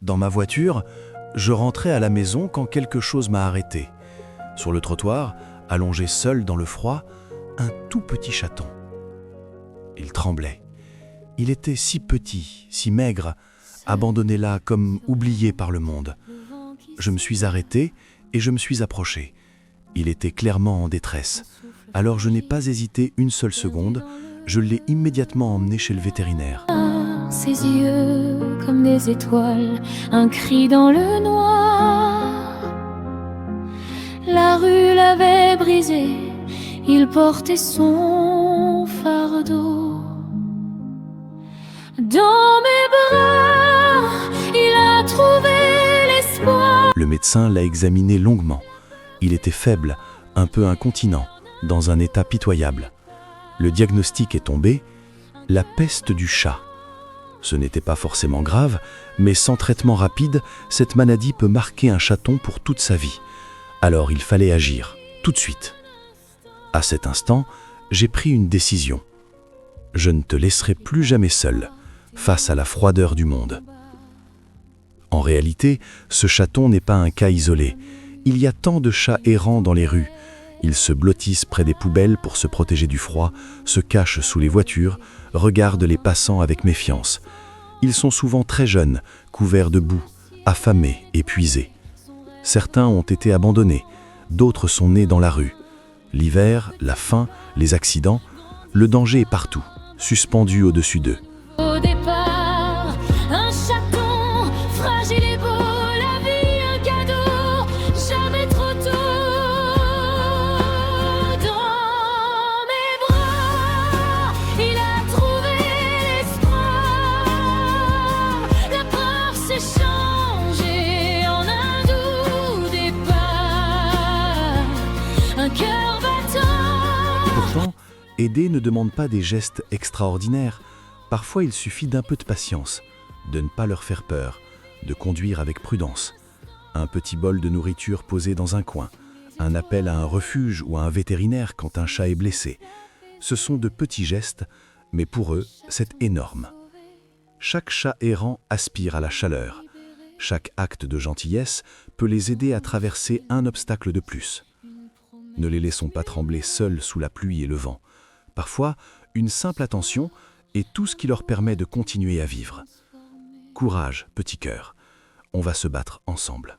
Dans ma voiture, je rentrais à la maison quand quelque chose m'a arrêté. Sur le trottoir, allongé seul dans le froid, un tout petit chaton. Il tremblait. Il était si petit, si maigre, abandonné là comme oublié par le monde. Je me suis arrêté et je me suis approché. Il était clairement en détresse. Alors je n'ai pas hésité une seule seconde, je l'ai immédiatement emmené chez le vétérinaire. Ses yeux comme des étoiles, un cri dans le noir. La rue l'avait brisé, il portait son fardeau. Dans mes bras, il a trouvé l'espoir. Le médecin l'a examiné longuement. Il était faible, un peu incontinent, dans un état pitoyable. Le diagnostic est tombé, la peste du chat. Ce n'était pas forcément grave, mais sans traitement rapide, cette maladie peut marquer un chaton pour toute sa vie. Alors il fallait agir, tout de suite. À cet instant, j'ai pris une décision. Je ne te laisserai plus jamais seul, face à la froideur du monde. En réalité, ce chaton n'est pas un cas isolé. Il y a tant de chats errants dans les rues. Ils se blottissent près des poubelles pour se protéger du froid, se cachent sous les voitures, regardent les passants avec méfiance. Ils sont souvent très jeunes, couverts de boue, affamés, épuisés. Certains ont été abandonnés, d'autres sont nés dans la rue. L'hiver, la faim, les accidents, le danger est partout, suspendu au-dessus d'eux. Au départ, un chaton fragile et beau, la vie un cadeau, jamais trop tôt. Dans mes bras, il a trouvé l'espoir. La peur s'est changée en un doux départ, un cœur battant. Pourtant, aider ne demande pas des gestes extraordinaires. Parfois, il suffit d'un peu de patience, de ne pas leur faire peur, de conduire avec prudence. Un petit bol de nourriture posé dans un coin, un appel à un refuge ou à un vétérinaire quand un chat est blessé. Ce sont de petits gestes, mais pour eux, c'est énorme. Chaque chat errant aspire à la chaleur. Chaque acte de gentillesse peut les aider à traverser un obstacle de plus. Ne les laissons pas trembler seuls sous la pluie et le vent. Parfois, une simple attention est tout ce qui leur permet de continuer à vivre. Courage, petit cœur, on va se battre ensemble.